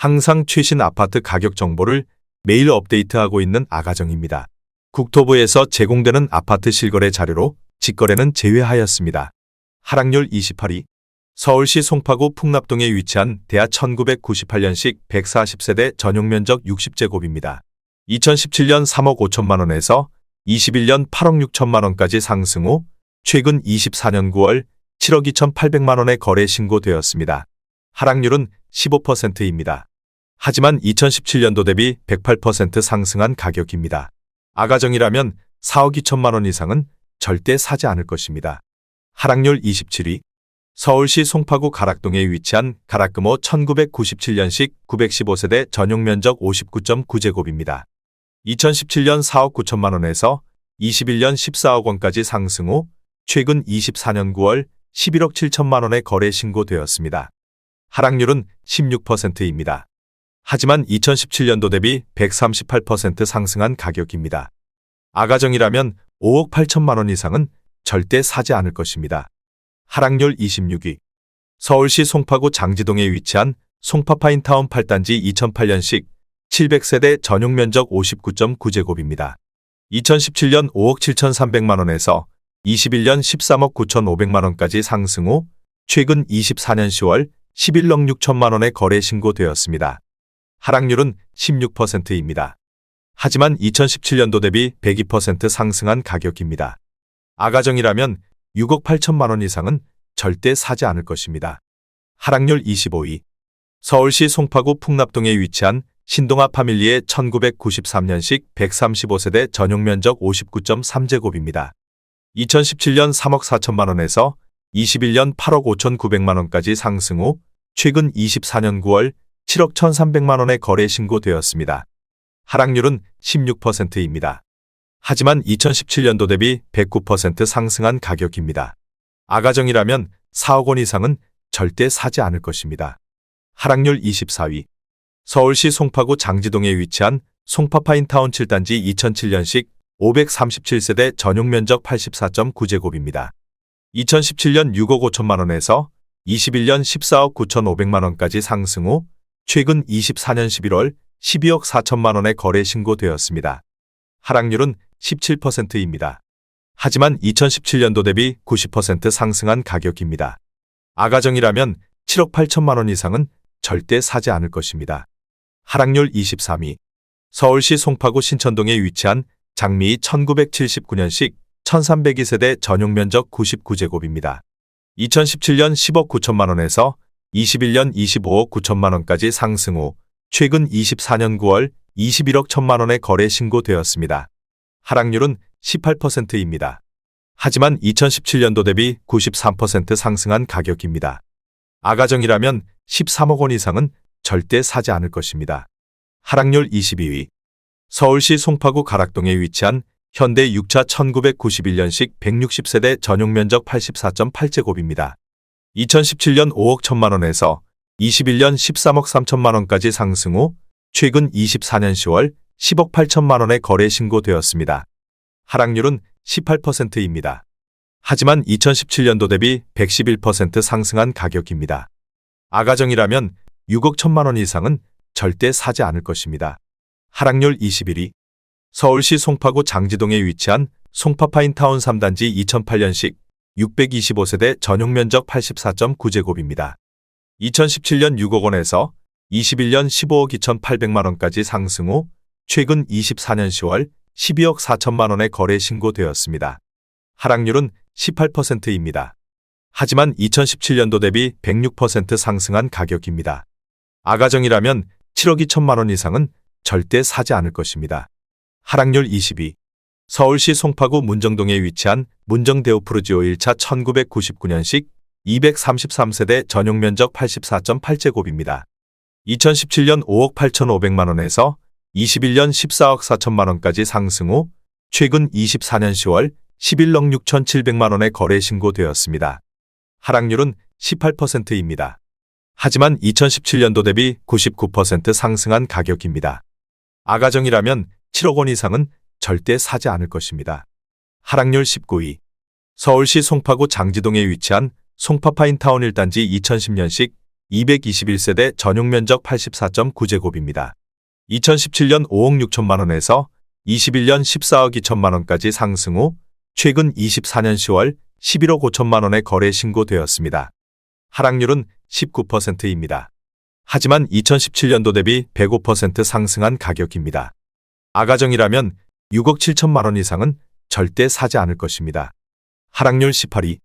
항상 최신 아파트 가격 정보를 매일 업데이트하고 있는 아가정입니다. 국토부에서 제공되는 아파트 실거래 자료로 직거래는 제외하였습니다. 하락률 28위. 서울시 송파구 풍납동에 위치한 대하 1998년식 140세대 전용면적 60제곱입니다. 2017년 3억 5천만 원에서 21년 8억 6천만 원까지 상승 후 최근 24년 9월 7억 2,800만 원에 거래 신고되었습니다. 하락률은 15%입니다. 하지만 2017년도 대비 108% 상승한 가격입니다. 아가정이라면 4억 2천만 원 이상은 절대 사지 않을 것입니다. 하락률 27위. 서울시 송파구 가락동에 위치한 가락금호 1997년식 915세대 전용면적 59.9제곱입니다. 2017년 4억 9천만 원에서 21년 14억 원까지 상승 후 최근 24년 9월 11억 7천만 원에 거래 신고되었습니다. 하락률은 16%입니다. 하지만 2017년도 대비 138% 상승한 가격입니다. 아가정이라면 5억 8천만 원 이상은 절대 사지 않을 것입니다. 하락률 26위. 서울시 송파구 장지동에 위치한 송파파인타운 8단지 2008년식 700세대 전용면적 59.9제곱입니다. 2017년 5억 7,300만 원에서 21년 13억 9,500만 원까지 상승 후 최근 24년 10월 11억 6천만 원에 거래 신고되었습니다. 하락률은 16%입니다. 하지만 2017년도 대비 102% 상승한 가격입니다. 아가정이라면 6억 8천만 원 이상은 절대 사지 않을 것입니다. 하락률 25위. 서울시 송파구 풍납동에 위치한 신동아 파밀리의 1993년식 135세대 전용면적 59.3제곱입니다. 2017년 3억 4천만 원에서 21년 8억 5,900만 원까지 상승 후 최근 24년 9월 7억 1,300만 원에 거래 신고되었습니다. 하락률은 16%입니다. 하지만 2017년도 대비 109% 상승한 가격입니다. 아가정이라면 4억 원 이상은 절대 사지 않을 것입니다. 하락률 24위. 서울시 송파구 장지동에 위치한 송파파인타운 7단지 2007년식 537세대 전용면적 84.9제곱입니다. 2017년 6억 5천만 원에서 21년 14억 9,500만 원까지 상승 후 최근 24년 11월 12억 4천만 원에 거래 신고되었습니다. 하락률은 17%입니다. 하지만 2017년도 대비 90% 상승한 가격입니다. 아가정이라면 7억 8천만 원 이상은 절대 사지 않을 것입니다. 하락률 23위. 서울시 송파구 신천동에 위치한 장미희 1979년식 1302세대 전용면적 99제곱입니다. 2017년 10억 9천만 원에서 21년 25억 9천만 원까지 상승 후 최근 24년 9월 21억 1천만 원에 거래 신고되었습니다. 하락률은 18%입니다. 하지만 2017년도 대비 93% 상승한 가격입니다. 아가정이라면 13억 원 이상은 절대 사지 않을 것입니다. 하락률 22위. 서울시 송파구 가락동에 위치한 현대 6차 1991년식 160세대 전용면적 84.8제곱입니다. 2017년 5억 1천만 원에서 21년 13억 3천만 원까지 상승 후 최근 24년 10월 10억 8천만 원에 거래 신고되었습니다. 하락률은 18%입니다. 하지만 2017년도 대비 111% 상승한 가격입니다. 아가정이라면 6억 1천만 원 이상은 절대 사지 않을 것입니다. 하락률 21위. 서울시 송파구 장지동에 위치한 송파파인타운 3단지 2008년식 625세대 전용면적 84.9제곱입니다. 2017년 6억 원에서 21년 15억 2,800만 원까지 상승 후 최근 24년 10월 12억 4천만 원에 거래 신고되었습니다. 하락률은 18%입니다. 하지만 2017년도 대비 106% 상승한 가격입니다. 아가정이라면 7억 2천만 원 이상은 절대 사지 않을 것입니다. 하락률 22. 서울시 송파구 문정동에 위치한 문정데오프루지오 1차 1999년식 233세대 전용면적 84.8제곱입니다. 2017년 5억 8,500만 원에서 21년 14억 4천만 원까지 상승 후 최근 24년 10월 11억 6,700만 원에 거래 신고되었습니다. 하락률은 18%입니다. 하지만 2017년도 대비 99% 상승한 가격입니다. 아가정이라면 7억 원 이상은 절대 사지 않을 것입니다. 하락률 19위. 서울시 송파구 장지동에 위치한 송파파인타운 1단지 2010년식 221세대 전용 면적 84.9제곱입니다. 2017년 5억 6천만 원에서 21년 14억 2천만 원까지 상승 후 최근 24년 10월 11억 5천만 원에 거래 신고되었습니다. 하락률은 19%입니다. 하지만 2017년도 대비 105% 상승한 가격입니다. 아가정이라면 6억 7천만 원 이상은 절대 사지 않을 것입니다. 하락률 18위.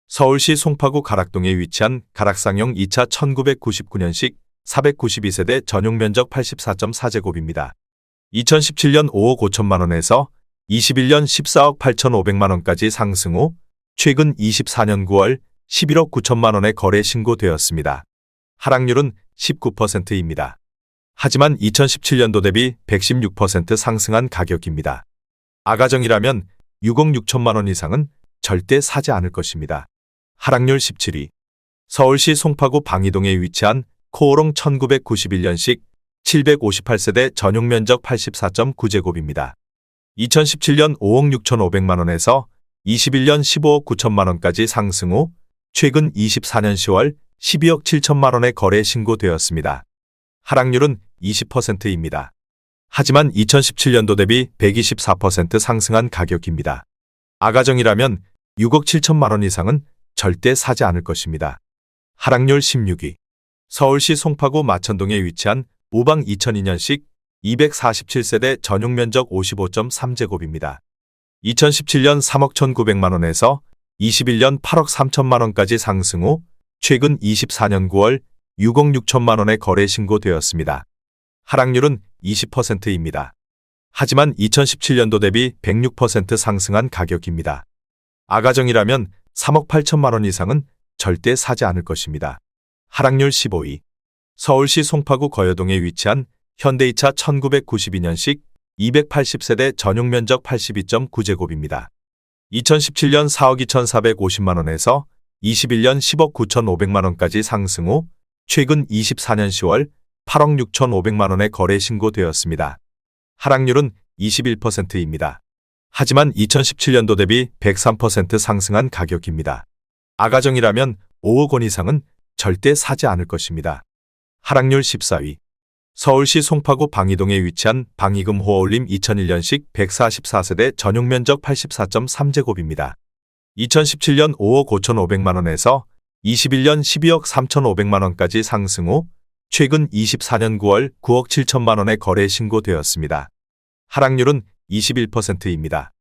서울시 송파구 가락동에 위치한 가락상용 2차 1999년식 492세대 전용 면적 84.4제곱입니다. 2017년 5억 5천만 원에서 21년 14억 8천5백만 원까지 상승 후 최근 24년 9월 11억 9천만 원에 거래 신고되었습니다. 하락률은 19%입니다. 하지만 2017년도 대비 116% 상승한 가격입니다. 아가정이라면 6억 6천만 원 이상은 절대 사지 않을 것입니다. 하락률 17위. 서울시 송파구 방이동에 위치한 코오롱 1991년식 758세대 전용 면적 84.9제곱입니다. 2017년 5억 6천5백만 원에서 21년 15억 9천만 원까지 상승 후 최근 24년 10월 12억 7천만 원에 거래 신고되었습니다. 하락률은 20%입니다. 하지만 2017년도 대비 124% 상승한 가격입니다. 아가정이라면 6억 7천만 원 이상은 절대 사지 않을 것입니다. 하락률 16위. 서울시 송파구 마천동에 위치한 우방 2002년식 247세대 전용 면적 55.3제곱입니다. 2017년 3억 1,900만 원에서 21년 8억 3천만 원까지 상승 후 최근 24년 9월 6억 6천만 원에 거래 신고되었습니다. 하락률은 20%입니다. 하지만 2017년도 대비 106% 상승한 가격입니다. 아가정이라면 3억 8천만 원 이상은 절대 사지 않을 것입니다. 하락률 15위. 서울시 송파구 거여동에 위치한 현대이차 1992년식 280세대 전용 면적 82.9제곱입니다. 2017년 4억 2,450만 원에서 21년 10억 9,500만 원까지 상승 후 최근 24년 10월 8억 6,500만 원에 거래 신고되었습니다. 하락률은 21%입니다. 하지만 2017년도 대비 103% 상승한 가격입니다. 아가정이라면 5억 원 이상은 절대 사지 않을 것입니다. 하락률 14위. 서울시 송파구 방이동에 위치한 방이금 호어올림 2001년식 144세대 전용 면적 84.3제곱입니다. 2017년 5억 5,500만 원에서 21년 12억 3,500만 원까지 상승 후 최근 24년 9월 9억 7천만 원에 거래 신고되었습니다. 하락률은 21%입니다.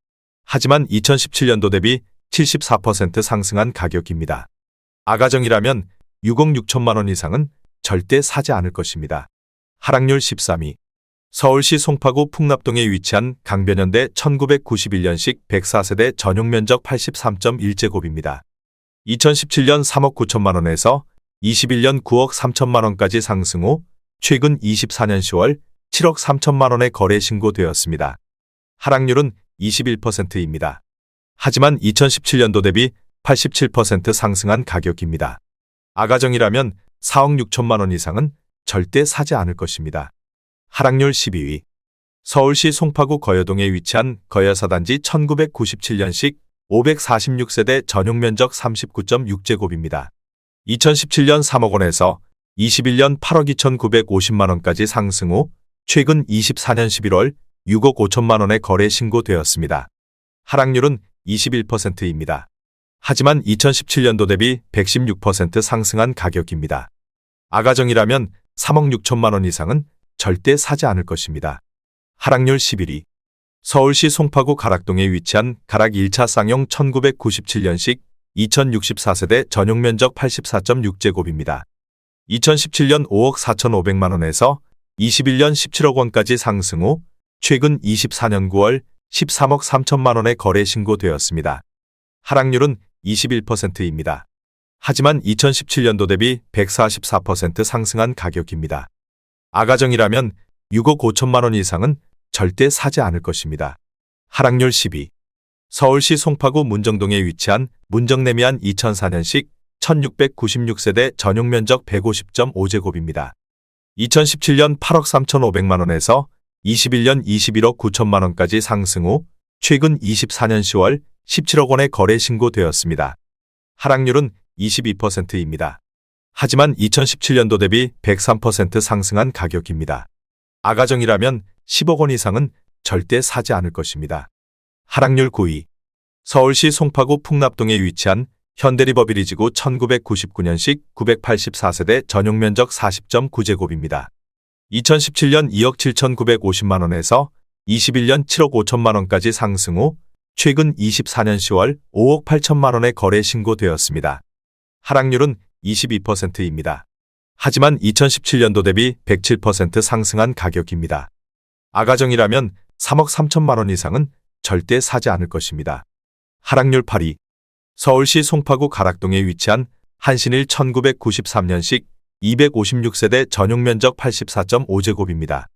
하지만 2017년도 대비 74% 상승한 가격입니다. 아가정이라면 6억 6천만 원 이상은 절대 사지 않을 것입니다. 하락률 13위. 서울시 송파구 풍납동에 위치한 강변현대 1991년식 104세대 전용 면적 83.1제곱입니다. 2017년 3억 9천만 원에서 21년 9억 3천만 원까지 상승 후 최근 24년 10월 7억 3천만 원에 거래 신고되었습니다. 하락률은 21%입니다. 하지만 2017년도 대비 87% 상승한 가격입니다. 아가정이라면 4억 6천만 원 이상은 절대 사지 않을 것입니다. 하락률 12위. 서울시 송파구 거여동에 위치한 거여사단지 1997년식 546세대 전용 면적 39.6제곱입니다. 2017년 3억 원에서 21년 8억 2,950만 원까지 상승 후 최근 24년 11월 6억 5천만 원에 거래 신고되었습니다. 하락률은 21%입니다. 하지만 2017년도 대비 116% 상승한 가격입니다. 아가정이라면 3억 6천만 원 이상은 절대 사지 않을 것입니다. 하락률 11위. 서울시 송파구 가락동에 위치한 가락 1차 쌍용 1997년식 2064세대 전용 면적 84.6제곱입니다. 2017년 5억 4,500만 원에서 21년 17억 원까지 상승 후 최근 24년 9월 13억 3천만 원에 거래 신고되었습니다. 하락률은 21%입니다. 하지만 2017년도 대비 144% 상승한 가격입니다. 아가정이라면 6억 5천만 원 이상은 절대 사지 않을 것입니다. 하락률 10위. 서울시 송파구 문정동에 위치한 문정내미안 2004년식 1696세대 전용 면적 150.5제곱입니다. 2017년 8억 3,500만 원에서 21년 21억 9천만 원까지 상승 후 최근 24년 10월 17억 원에 거래 신고되었습니다. 하락률은 22%입니다. 하지만 2017년도 대비 103% 상승한 가격입니다. 아가정이라면 10억 원 이상은 절대 사지 않을 것입니다. 하락률 9위. 서울시 송파구 풍납동에 위치한 현대리버비리지구 1999년식 984세대 전용면적 40.9제곱입니다. 2017년 2억 7,950만 원에서 21년 7억 5천만 원까지 상승 후 최근 24년 10월 5억 8천만 원에 거래 신고되었습니다. 하락률은 22%입니다. 하지만 2017년도 대비 107% 상승한 가격입니다. 아가정이라면 3억 3천만 원 이상은 절대 사지 않을 것입니다. 하락률 8위. 서울시 송파구 가락동에 위치한 한신일 1993년식 256세대 전용면적 84.5제곱입니다.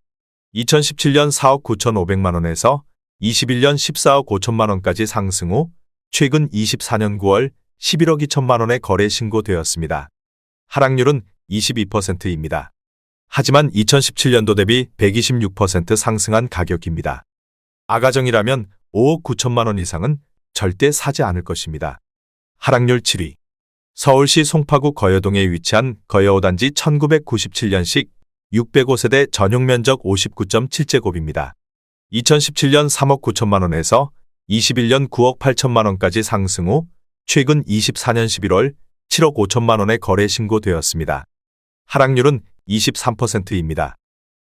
2017년 4억 9,500만 원에서 21년 14억 5천만 원까지 상승 후 최근 24년 9월 11억 2천만 원에 거래 신고되었습니다. 하락률은 22%입니다. 하지만 2017년도 대비 126% 상승한 가격입니다. 아가정이라면 5억 9천만 원 이상은 절대 사지 않을 것입니다. 하락률 7위. 서울시 송파구 거여동에 위치한 거여 5단지 1997년식 605세대 전용면적 59.7제곱입니다. 2017년 3억 9천만 원에서 21년 9억 8천만 원까지 상승 후 최근 24년 11월 7억 5천만 원에 거래 신고되었습니다. 하락률은 23%입니다.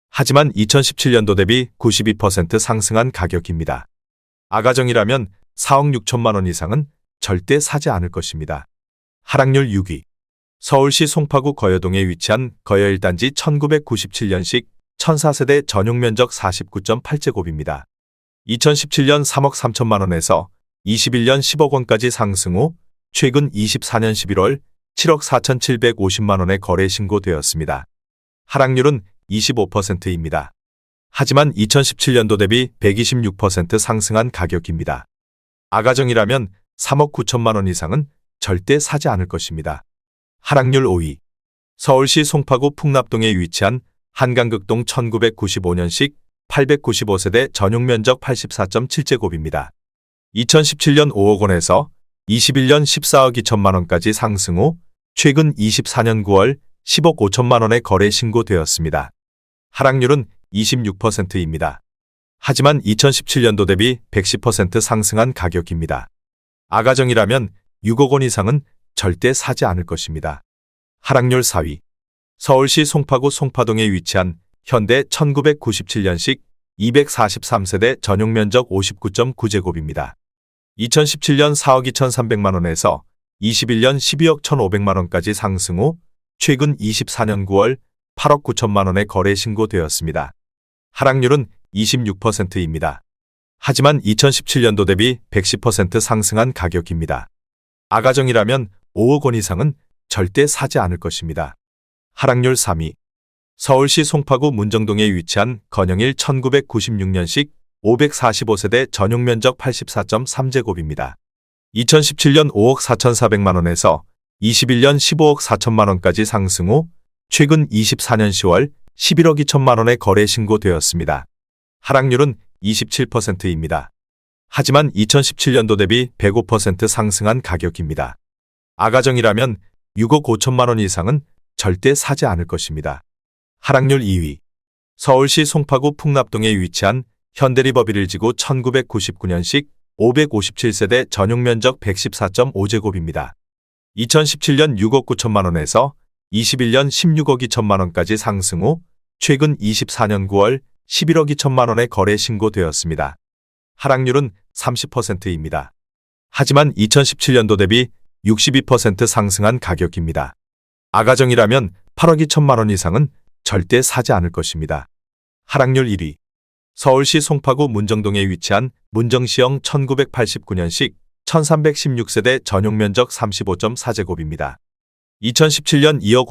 하지만 2017년도 대비 92% 상승한 가격입니다. 아가정이라면 4억 6천만 원 이상은 절대 사지 않을 것입니다. 하락률 6위. 서울시 송파구 거여동에 위치한 거여 1단지 1997년식 1004세대 전용면적 49.8제곱입니다. 2017년 3억 3천만 원에서 21년 10억 원까지 상승 후 최근 24년 11월 7억 4,750만 원에 거래 신고되었습니다. 하락률은 25%입니다. 하지만 2017년도 대비 126% 상승한 가격입니다. 아가정이라면 3억 9천만 원 이상은 절대 사지 않을 것입니다. 하락률 5위. 서울시 송파구 풍납동에 위치한 한강극동 1995년식 895세대 전용면적 84.7제곱입니다. 2017년 5억 원에서 21년 14억 2천만 원까지 상승 후 최근 24년 9월 10억 5천만 원에 거래 신고되었습니다. 하락률은 26%입니다. 하지만 2017년도 대비 110% 상승한 가격입니다. 아가정이라면 6억 원 이상은 절대 사지 않을 것입니다. 하락률 4위. 서울시 송파구 송파동에 위치한 현대 1997년식 243세대 전용면적 59.9제곱입니다. 2017년 4억 2,300만 원에서 21년 12억 1,500만 원까지 상승 후 최근 24년 9월 8억 9천만 원에 거래 신고되었습니다. 하락률은 26%입니다. 하지만 2017년도 대비 110% 상승한 가격입니다. 아가정이라면 5억 원 이상은 절대 사지 않을 것입니다. 하락률 3위. 서울시 송파구 문정동에 위치한 건영일 1996년식 545세대 전용면적 84.3제곱입니다. 2017년 5억 4,400만 원에서 21년 15억 4천만 원까지 상승 후 최근 24년 10월 11억 2천만 원에 거래 신고되었습니다. 하락률은 27%입니다. 하지만 2017년도 대비 105% 상승한 가격입니다. 아가정이라면 6억 5천만 원 이상은 절대 사지 않을 것입니다. 하락률 2위. 서울시 송파구 풍납동에 위치한 현대리버비릴지구 1999년식 557세대 전용면적 114.5제곱입니다. 2017년 6억 9천만 원에서 21년 16억 2천만 원까지 상승 후 최근 24년 9월 11억 2천만 원에 거래 신고되었습니다. 하락률은 30%입니다. 하지만 2017년도 대비 62% 상승한 가격입니다. 아가정이라면 8억 2천만 원 이상은 절대 사지 않을 것입니다. 하락률 1위. 서울시 송파구 문정동에 위치한 문정시형 1989년식 1316세대 전용면적 35.4제곱입니다. 2017년 2억